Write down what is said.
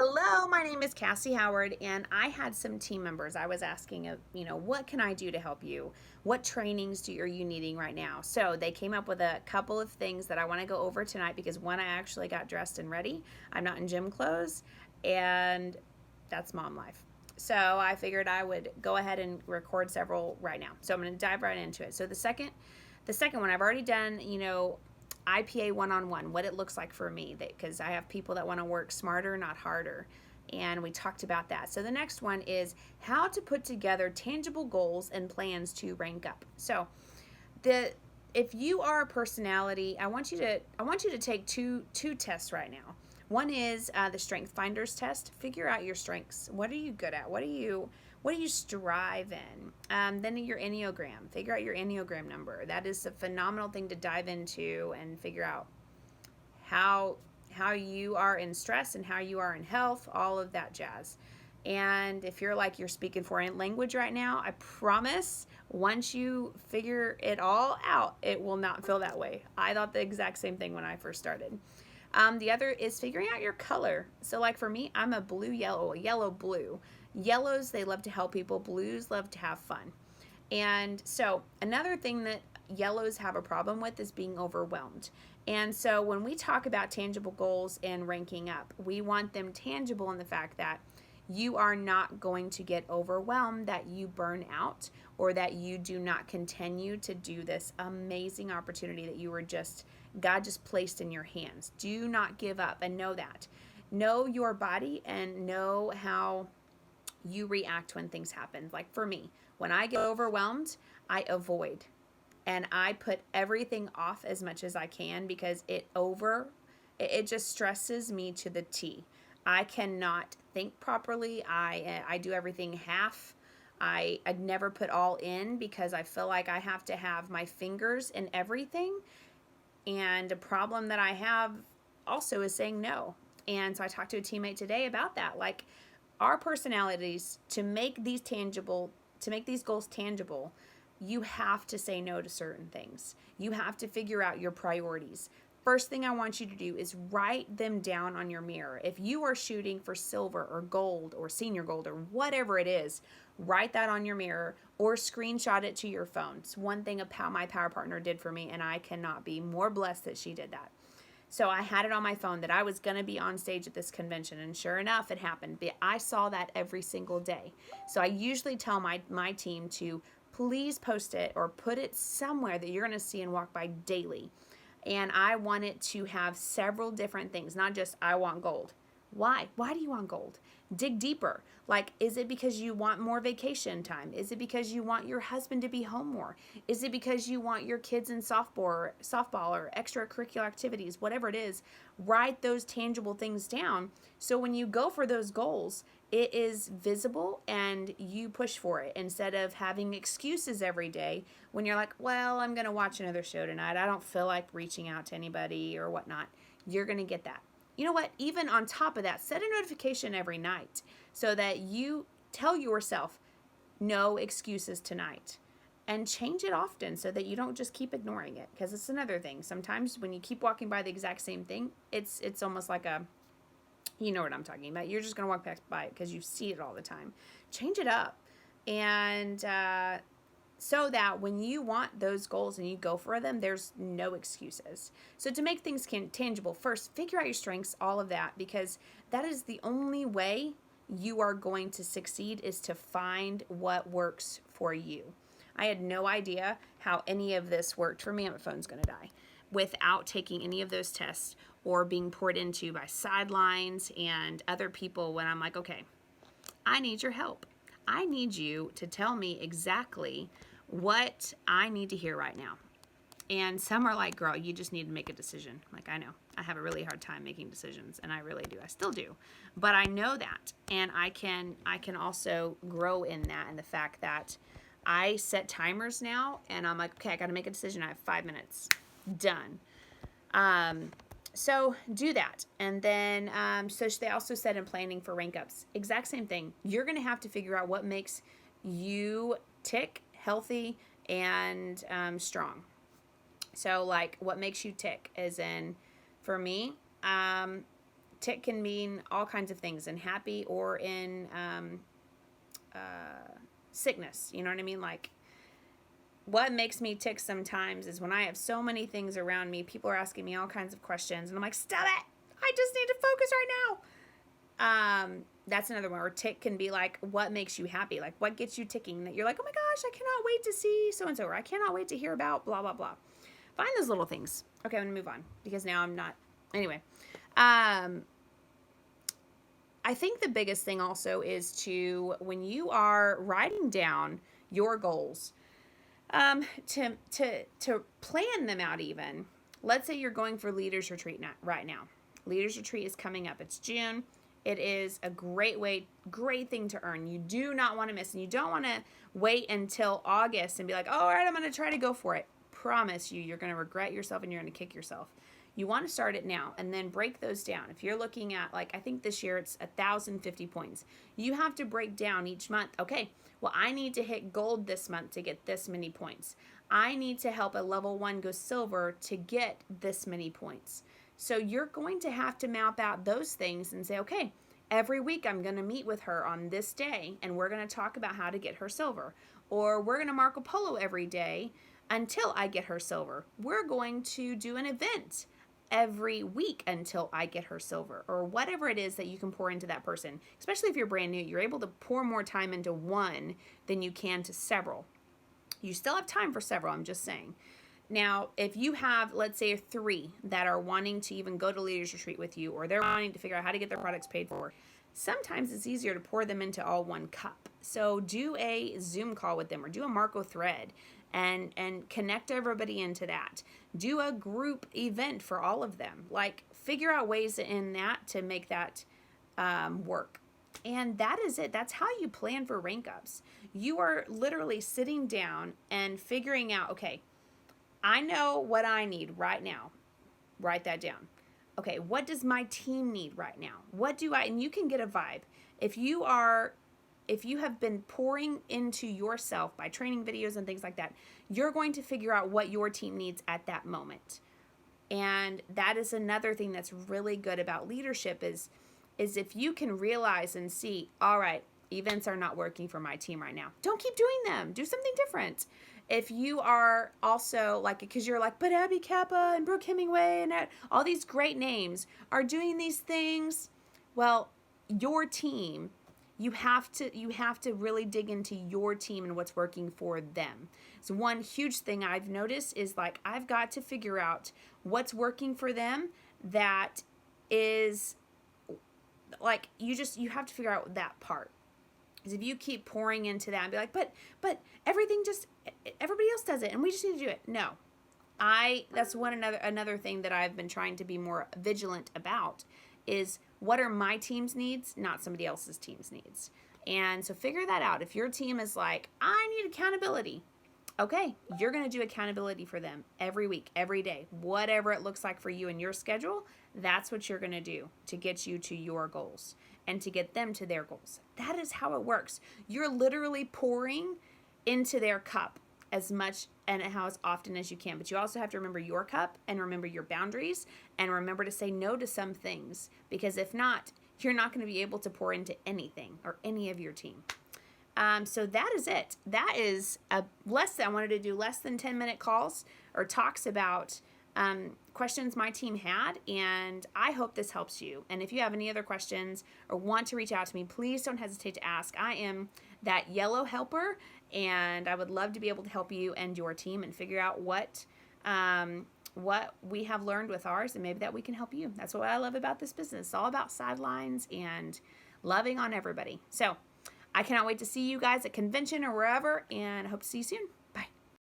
Hello, my name is Cassie Howard, and I had some team members. I was asking, what can I do to help you? What trainings are you needing right now? So they came up with a couple of things that I want to go over tonight because one, I actually got dressed and ready. I'm not in gym clothes, and that's mom life. So I figured I would go ahead and record several right now. So I'm going to dive right into it. So the second one I've already done, IPA one-on-one, what it looks like for me, because I have people that want to work smarter, not harder. And we talked about that. So the next one is how to put together tangible goals and plans to rank up. So the if you are a personality, I want you to take two tests right now. One is the Strength Finders test. Figure out your strengths. What are you good at? What do you strive in? Then your Enneagram. Figure out your Enneagram number. That is a phenomenal thing to dive into and figure out how how you are in stress and how you are in health, all of that jazz. And if you're like you're speaking foreign language right now, I promise once you figure it all out, it will not feel that way. I thought the exact same thing when I first started. The other is figuring out your color. So, like for me, I'm a blue yellow, a yellow blue. Yellows, they love to help people, blues love to have fun. And so, another thing that yellows have a problem with is being overwhelmed. And so, when we talk about tangible goals and ranking up, we want them tangible in the fact that you are not going to get overwhelmed, that you burn out, or that you do not continue to do this amazing opportunity that God just placed in your hands. Do not give up and know that. Know your body and know how you react when things happen. Like for me, when I get overwhelmed, I avoid and I put everything off as much as I can because it just stresses me to the T. I cannot think properly. I do everything half. I never put all in because I feel like I have to have my fingers in everything. And a problem that I have also is saying no. And so I talked to a teammate today about that. Like our personalities, to make these goals tangible, you have to say no to certain things. You have to figure out your priorities. First thing I want you to do is write them down on your mirror. If you are shooting for silver or gold or senior gold or whatever it is, write that on your mirror or screenshot it to your phone. It's one thing my power partner did for me, and I cannot be more blessed that she did that. So I had it on my phone that I was going to be on stage at this convention, and sure enough, it happened. But I saw that every single day. So I usually tell my team to please post it or put it somewhere that you're going to see and walk by daily. And I want it to have several different things, not just I want gold. Why? Why do you want gold? Dig deeper. Like, is it because you want more vacation time? Is it because you want your husband to be home more? Is it because you want your kids in softball or extracurricular activities, whatever it is? Write those tangible things down so when you go for those goals, it is visible and you push for it instead of having excuses every day when you're like, well, I'm going to watch another show tonight. I don't feel like reaching out to anybody or whatnot. You're going to get that. You know what? Even on top of that, set a notification every night so that you tell yourself no excuses tonight and change it often so that you don't just keep ignoring it, because it's another thing. Sometimes when you keep walking by the exact same thing, it's almost like a, you know what I'm talking about. You're just going to walk past by it because you see it all the time. Change it up. And so that when you want those goals and you go for them, there's no excuses. So to make things tangible, first, figure out your strengths, all of that, because that is the only way you are going to succeed, is to find what works for you. I had no idea how any of this worked for me. My phone's going to die without taking any of those tests or being poured into by sidelines and other people when I'm like, okay, I need your help. I need you to tell me exactly what I need to hear right now. And some are like, girl, you just need to make a decision. Like, I know. I have a really hard time making decisions, and I really do. I still do. But I know that. And I can also grow in that, and the fact that I set timers now, and I'm like, okay, I got to make a decision. I have 5 minutes. Done. So do that. And then, so they also said in planning for rank ups, exact same thing. You're going to have to figure out what makes you tick, healthy, and strong. So like what makes you tick, as in for me, tick can mean all kinds of things, in happy or in sickness. You know what I mean? Like, what makes me tick sometimes is when I have so many things around me, people are asking me all kinds of questions, and I'm like, stop it! I just need to focus right now. That's another one where tick can be like, what makes you happy? Like, what gets you ticking? That you're like, oh my gosh, I cannot wait to see so-and-so, or I cannot wait to hear about blah, blah, blah. Find those little things. Okay, I'm going to move on because now I'm not. Anyway. I think the biggest thing also is to, when you are writing down your goals, to plan them out even. Let's say you're going for Leaders Retreat right now. Leaders Retreat is coming up. It's June. It is a great thing to earn. You do not want to miss, and you don't want to wait until August and be like, oh, all right, I'm going to try to go for it. Promise you, you're going to regret yourself and you're going to kick yourself. You want to start it now and then break those down. If you're looking at, like, I think this year it's 1,050 points. You have to break down each month. Okay, well, I need to hit gold this month to get this many points. I need to help a level 1 go silver to get this many points. So you're going to have to map out those things and say, okay, every week I'm going to meet with her on this day and we're going to talk about how to get her silver. Or we're going to Marco Polo every day until I get her silver. We're going to do an event every week until I get her silver, or whatever it is that you can pour into that person. Especially if you're brand new, you're able to pour more time into one than you can to several. You still have time for several, I'm just saying. Now, if you have, let's say, 3 that are wanting to even go to Leaders Retreat with you, or they're wanting to figure out how to get their products paid for, sometimes it's easier to pour them into all one cup. So do a Zoom call with them, or do a Marco thread and connect everybody into that. Do a group event for all of them. Like, figure out ways in that to make that work. And that is it. That's how you plan for rank ups. You are literally sitting down and figuring out, okay, I know what I need right now. Write that down. Okay, what does my team need right now? What do I, and you can get a vibe. If you have been pouring into yourself by training videos and things like that, you're going to figure out what your team needs at that moment. And that is another thing that's really good about leadership is if you can realize and see, all right, events are not working for my team right now. Don't keep doing them. Do something different. If you are also like, because you're like, but Abby Kappa and Brooke Hemingway and all these great names are doing these things. Well, your team, you have to really dig into your team and what's working for them. So one huge thing I've noticed is, like, I've got to figure out what's working for them. That is, like, you have to figure out that part. Because if you keep pouring into that and be like, but everybody else does it and we just need to do it. No. That's another thing that I've been trying to be more vigilant about is, what are my team's needs, not somebody else's team's needs. And so figure that out. If your team is like, I need accountability, okay, you're going to do accountability for them every week, every day, whatever it looks like for you and your schedule. That's what you're going to do to get you to your goals and to get them to their goals. That is how it works. You're literally pouring into their cup as much and how as often as you can. But you also have to remember your cup and remember your boundaries and remember to say no to some things, because if not, you're not going to be able to pour into anything or any of your team. So that is it. That is I wanted to do less than 10-minute calls or talks about questions my team had, and I hope this helps you. And if you have any other questions or want to reach out to me, please don't hesitate to ask. I am that yellow helper, and I would love to be able to help you and your team and figure out what we have learned with ours, and maybe that we can help you. That's what I love about this business. It's all about sidelines and loving on everybody. So I cannot wait to see you guys at convention or wherever, and I hope to see you soon.